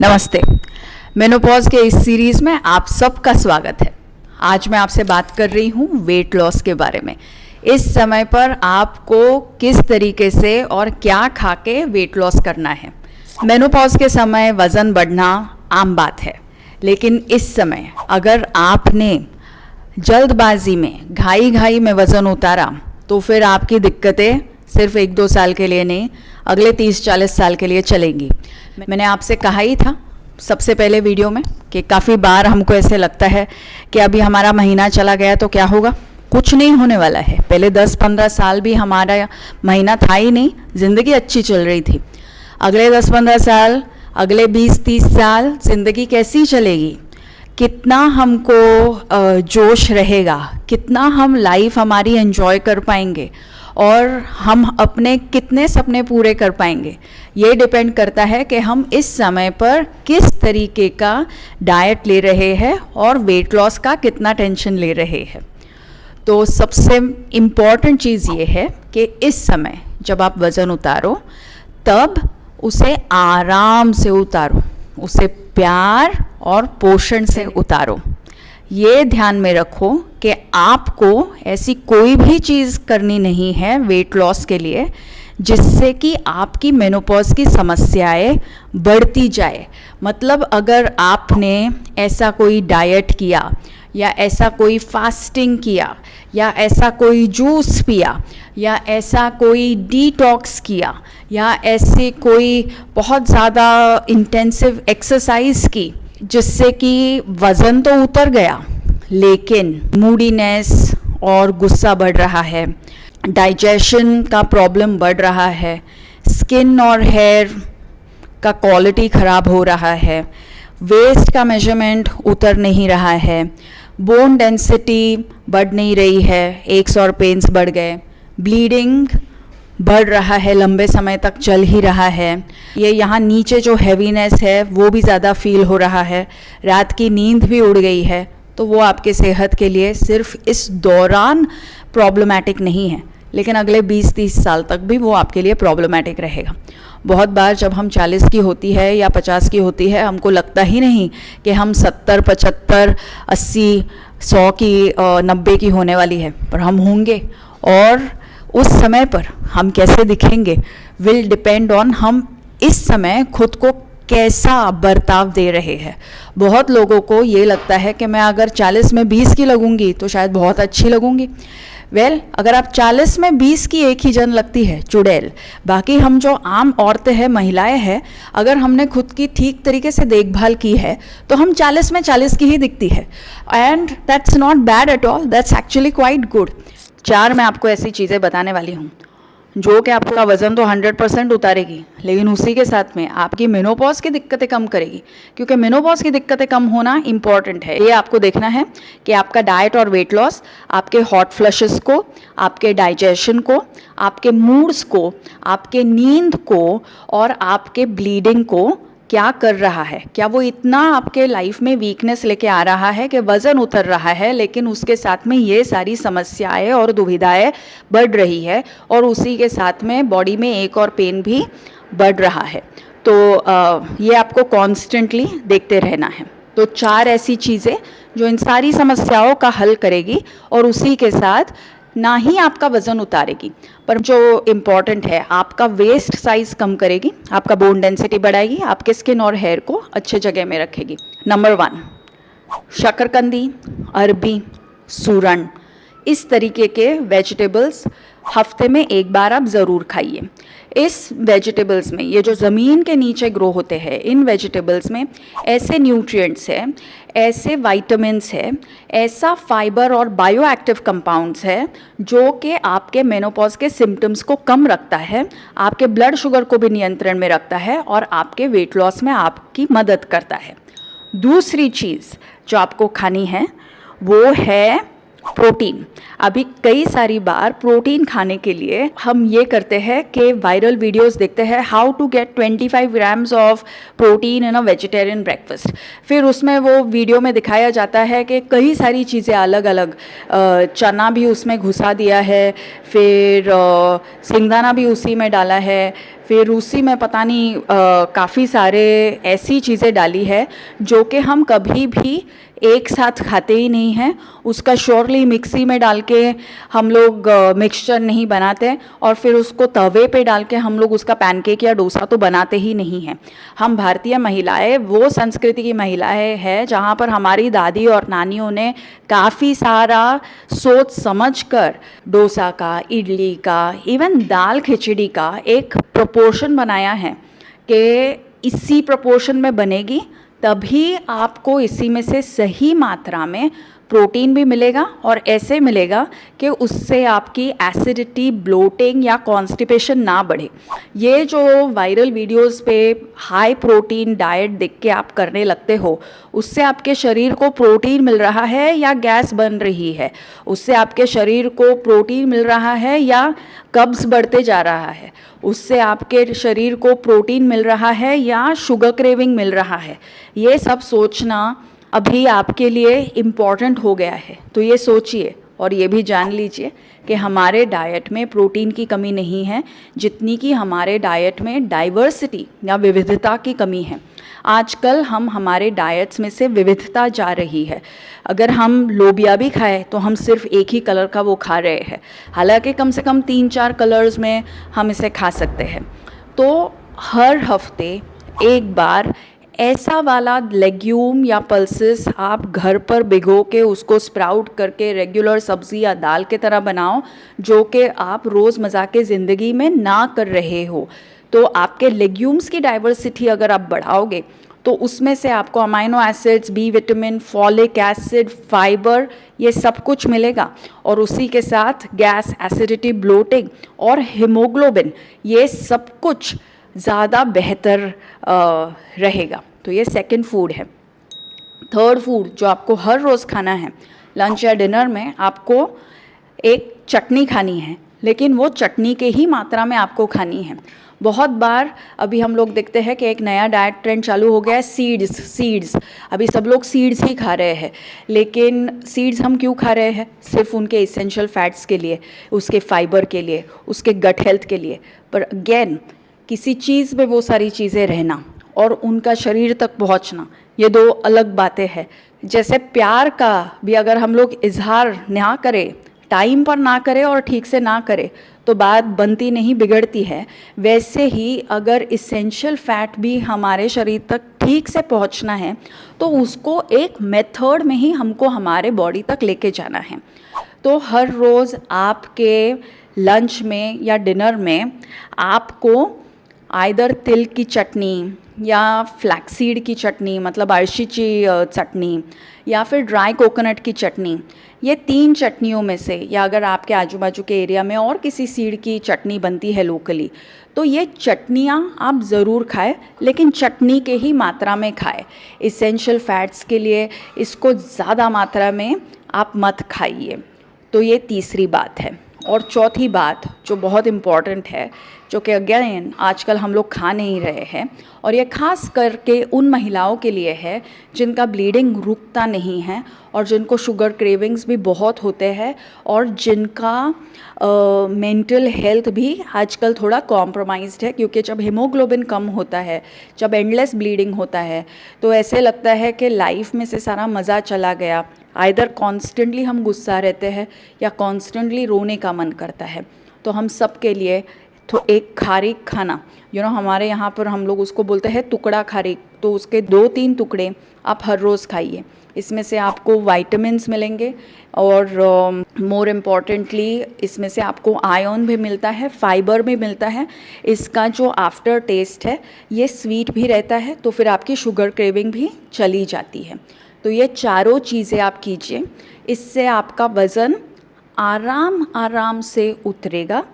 नमस्ते। मेनोपॉज के इस सीरीज़ में आप सबका स्वागत है। आज मैं आपसे बात कर रही हूँ वेट लॉस के बारे में। इस समय पर आपको किस तरीके से और क्या खा के वेट लॉस करना है। मेनोपॉज के समय वज़न बढ़ना आम बात है, लेकिन इस समय अगर आपने जल्दबाजी में घाई में वज़न उतारा तो फिर आपकी दिक्कतें सिर्फ 1-2 साल के लिए नहीं, अगले 30-40 साल के लिए चलेंगी। मैंने आपसे कहा ही था सबसे पहले वीडियो में कि काफ़ी बार हमको ऐसे लगता है कि अभी हमारा महीना चला गया तो क्या होगा। कुछ नहीं होने वाला है। पहले 10-15 साल भी हमारा महीना था ही नहीं, ज़िंदगी अच्छी चल रही थी। अगले 10-15 साल, अगले 20-30 साल ज़िंदगी कैसी चलेगी, कितना हमको जोश रहेगा, कितना हम लाइफ हमारी एंजॉय कर पाएंगे और हम अपने कितने सपने पूरे कर पाएंगे, ये डिपेंड करता है कि हम इस समय पर किस तरीके का डाइट ले रहे हैं और वेट लॉस का कितना टेंशन ले रहे हैं। तो सबसे इम्पॉर्टेंट चीज़ ये है कि इस समय जब आप वज़न उतारो तब उसे आराम से उतारो, उसे प्यार और पोषण से उतारो। ये ध्यान में रखो कि आपको ऐसी कोई भी चीज़ करनी नहीं है वेट लॉस के लिए जिससे कि आपकी मेनोपॉज की समस्याएं बढ़ती जाए। मतलब अगर आपने ऐसा कोई डाइट किया या ऐसा कोई फास्टिंग किया या ऐसा कोई जूस पिया या ऐसा कोई डिटॉक्स किया या ऐसे कोई बहुत ज़्यादा इंटेंसिव एक्सरसाइज की जिससे कि वज़न तो उतर गया लेकिन मूडीनेस और गुस्सा बढ़ रहा है, डाइजेशन का प्रॉब्लम बढ़ रहा है, स्किन और हेयर का क्वालिटी ख़राब हो रहा है, वेस्ट का मेजरमेंट उतर नहीं रहा है, बोन डेंसिटी बढ़ नहीं रही है, एक्स और पेन्स बढ़ गए, ब्लीडिंग बढ़ रहा है, लंबे समय तक चल ही रहा है, ये यहाँ नीचे जो हैवीनेस है वो भी ज़्यादा फील हो रहा है, रात की नींद भी उड़ गई है, तो वो आपके सेहत के लिए सिर्फ इस दौरान प्रॉब्लमैटिक नहीं है, लेकिन अगले 20-30 साल तक भी वो आपके लिए प्रॉब्लमैटिक रहेगा। बहुत बार जब हम 40 की होती है या 50 की होती है, हमको लगता ही नहीं कि हम 70, 75, 80, 100 की 90 की होने वाली है, पर हम होंगे। और उस समय पर हम कैसे दिखेंगे विल डिपेंड ऑन हम इस समय खुद को कैसा बर्ताव दे रहे हैं। बहुत लोगों को ये लगता है कि मैं अगर 40 में 20 की लगूंगी तो शायद बहुत अच्छी लगूंगी। अगर आप 40 में 20 की एक ही जन लगती है चुड़ैल, बाकी हम जो आम औरतें हैं, महिलाएं हैं, अगर हमने खुद की ठीक तरीके से देखभाल की है तो हम 40 में 40 की ही दिखती है। And that's not bad at all, that's actually quite good. 4 मैं आपको ऐसी चीज़ें बताने वाली हूँ जो कि आपका वज़न तो 100% उतारेगी, लेकिन उसी के साथ में आपकी मेनोपॉज की दिक्कतें कम करेगी, क्योंकि मेनोपॉज की दिक्कतें कम होना इम्पॉर्टेंट है। ये आपको देखना है कि आपका डाइट और वेट लॉस आपके हॉट फ्लशेस को, आपके डाइजेशन को, आपके मूड्स को, आपके नींद को और आपके ब्लीडिंग को क्या कर रहा है। क्या वो इतना आपके लाइफ में वीकनेस लेके आ रहा है कि वज़न उतर रहा है, लेकिन उसके साथ में ये सारी समस्याएं और दुविधाएं बढ़ रही है और उसी के साथ में बॉडी में एक और पेन भी बढ़ रहा है। तो ये आपको कॉन्स्टेंटली देखते रहना है। तो 4 ऐसी चीज़ें जो इन सारी समस्याओं का हल करेगी और उसी के साथ ना ही आपका वज़न उतारेगी, पर जो इम्पॉर्टेंट है आपका वेस्ट साइज़ कम करेगी, आपका बोन डेंसिटी बढ़ाएगी, आपके स्किन और हेयर को अच्छे जगह में रखेगी। नंबर 1, शकरकंदी, अरबी, सूरन, इस तरीके के वेजिटेबल्स हफ्ते में एक बार आप ज़रूर खाइए। इस वेजिटेबल्स में, ये जो ज़मीन के नीचे ग्रो होते हैं, इन वेजिटेबल्स में ऐसे न्यूट्रिएंट्स हैं, ऐसे वाइटामिन्स है, ऐसा फाइबर और बायो एक्टिव कंपाउंड्स है जो कि आपके मेनोपॉज के सिम्टम्स को कम रखता है, आपके ब्लड शुगर को भी नियंत्रण में रखता है और आपके वेट लॉस में आपकी मदद करता है। दूसरी चीज़ जो आपको खानी है वो है प्रोटीन। अभी कई सारी बार प्रोटीन खाने के लिए हम ये करते हैं कि वायरल वीडियोस देखते हैं, how to get 25 grams of protein in a vegetarian breakfast. फिर उसमें वो वीडियो में दिखाया जाता है कि कई सारी चीज़ें अलग अलग, चना भी उसमें घुसा दिया है, फिर सिंगदाना भी उसी में डाला है, फिर उसी में पता नहीं काफ़ी सारे ऐसी चीज़ें डाली है जो कि हम कभी भी एक साथ खाते ही नहीं हैं। उसका श्योरली मिक्सी में डाल के हम लोग मिक्सचर नहीं बनाते, और फिर उसको तवे पे डाल के हम लोग उसका पैनकेक या डोसा तो बनाते ही नहीं हैं। हम भारतीय महिलाएं वो संस्कृति की महिलाएं हैं जहाँ पर हमारी दादी और नानियों ने काफ़ी सारा सोच समझ कर डोसा का, इडली का, इवन दाल खिचड़ी का एक प्रोपोर्शन बनाया है कि इसी प्रोपोर्शन में बनेगी, तभी आपको इसी में से सही मात्रा में प्रोटीन भी मिलेगा, और ऐसे मिलेगा कि उससे आपकी एसिडिटी, ब्लोटिंग या कॉन्स्टिपेशन ना बढ़े। ये जो वायरल वीडियोस पे हाई प्रोटीन डाइट देख के आप करने लगते हो, उससे आपके शरीर को प्रोटीन मिल रहा है या गैस बन रही है? उससे आपके शरीर को प्रोटीन मिल रहा है या कब्ज़ बढ़ते जा रहा है? उससे आपके शरीर को प्रोटीन मिल रहा है या शुगर क्रेविंग मिल रहा है? ये सब सोचना अभी आपके लिए इम्पॉर्टेंट हो गया है। तो ये सोचिए और ये भी जान लीजिए कि हमारे डाइट में प्रोटीन की कमी नहीं है, जितनी कि हमारे डाइट में डाइवर्सिटी या विविधता की कमी है। आजकल हम हमारे डाइट्स में से विविधता जा रही है। अगर हम लोबिया भी खाएं तो हम सिर्फ एक ही कलर का वो खा रहे हैं, हालांकि कम से कम 3-4 कलर्स में हम इसे खा सकते हैं। तो हर हफ्ते एक बार ऐसा वाला लेग्यूम या पल्सेस आप घर पर भिगो के उसको स्प्राउट करके रेगुलर सब्ज़ी या दाल के तरह बनाओ, जो कि आप रोज़मर्रा के ज़िंदगी में ना कर रहे हो। तो आपके लेग्यूम्स की डाइवर्सिटी अगर आप बढ़ाओगे तो उसमें से आपको amino acids, B vitamin, folic acid, fibre, ये सब कुछ मिलेगा, और उसी के साथ गैस, एसिडिटी, ब्लोटिंग और हीमोग्लोबिन, ये सब कुछ ज़्यादा बेहतर रहेगा। तो ये सेकंड फूड है। थर्ड फूड जो आपको हर रोज़ खाना है, लंच या डिनर में आपको एक चटनी खानी है, लेकिन वो चटनी के ही मात्रा में आपको खानी है। बहुत बार अभी हम लोग देखते हैं कि एक नया डाइट ट्रेंड चालू हो गया है, सीड्स। अभी सब लोग सीड्स ही खा रहे हैं, लेकिन सीड्स हम क्यों खा रहे हैं? सिर्फ उनके इसेंशियल फैट्स के लिए, उसके फाइबर के लिए, उसके गट हेल्थ के लिए। पर अगेन, किसी चीज़ में वो सारी चीज़ें रहना और उनका शरीर तक पहुंचना, ये दो अलग बातें हैं। जैसे प्यार का भी अगर हम लोग इजहार ना करें, टाइम पर ना करें और ठीक से ना करें, तो बात बनती नहीं, बिगड़ती है। वैसे ही अगर इसेंशियल फैट भी हमारे शरीर तक ठीक से पहुंचना है, तो उसको एक मेथड में ही हमको हमारे बॉडी तक लेके जाना है। तो हर रोज़ आपके लंच में या डिनर में आपको आइदर तिल की चटनी या फ्लैक्सीड की चटनी, मतलब अरशिची चटनी, या फिर ड्राई कोकोनट की चटनी, ये 3 चटनियों में से, या अगर आपके आजू बाजू के एरिया में और किसी सीड की चटनी बनती है लोकली, तो ये चटनियाँ आप ज़रूर खाएं, लेकिन चटनी के ही मात्रा में खाएं। इसेंशियल फैट्स के लिए इसको ज़्यादा मात्रा में आप मत खाइए। तो ये तीसरी बात है। और चौथी बात जो बहुत इम्पॉर्टेंट है, जो कि अगेन आजकल हम लोग खा नहीं रहे हैं, और ये खास करके उन महिलाओं के लिए है जिनका ब्लीडिंग रुकता नहीं है, और जिनको शुगर क्रेविंग्स भी बहुत होते हैं, और जिनका मेंटल हेल्थ भी आजकल थोड़ा कॉम्प्रोमाइज्ड है। क्योंकि जब हीमोग्लोबिन कम होता है, जब एंडलेस ब्लीडिंग होता है, तो ऐसे लगता है कि लाइफ में से सारा मज़ा चला गया। आइदर कॉन्स्टेंटली हम गुस्सा रहते हैं या कॉन्स्टेंटली रोने का मन करता है। तो हम सब के लिए तो एक खारीक खाना, हमारे यहाँ पर हम लोग उसको बोलते हैं टुकड़ा खारीक, तो उसके 2-3 टुकड़े आप हर रोज़ खाइए। इसमें से आपको वाइटामिन्स मिलेंगे, और मोर इम्पॉर्टेंटली इसमें से आपको आयरन भी मिलता है, फाइबर भी मिलता है। इसका जो आफ्टर टेस्ट है ये स्वीट भी रहता है, तो फिर आपकी शुगर क्रेविंग भी चली जाती है। तो ये चारों चीज़ें आप कीजिए, इससे आपका वज़न आराम से उतरेगा,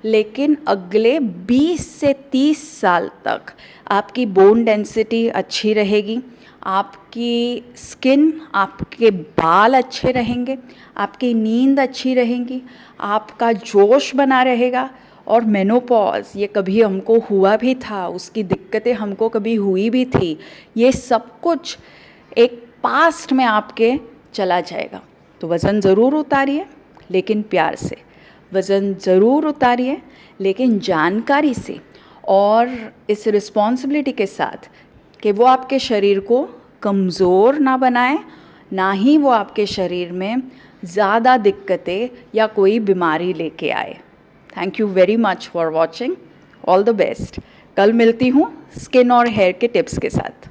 लेकिन अगले 20 से 30 साल तक आपकी बोन डेंसिटी अच्छी रहेगी, आपकी स्किन, आपके बाल अच्छे रहेंगे, आपकी नींद अच्छी रहेगी, आपका जोश बना रहेगा। और मेनोपॉज ये कभी हमको हुआ भी था, उसकी दिक्कतें हमको कभी हुई भी थी, ये सब कुछ एक पास्ट में आपके चला जाएगा। तो वज़न ज़रूर उतारिए, लेकिन प्यार से। वज़न ज़रूर उतारिए, लेकिन जानकारी से। और इस रिस्पॉन्सिबिलिटी के साथ कि वो आपके शरीर को कमज़ोर ना बनाए, ना ही वो आपके शरीर में ज़्यादा दिक्कतें या कोई बीमारी लेके आए। Thank you very much for watching. All the best. कल मिलती हूँ स्किन और हेयर के टिप्स के साथ।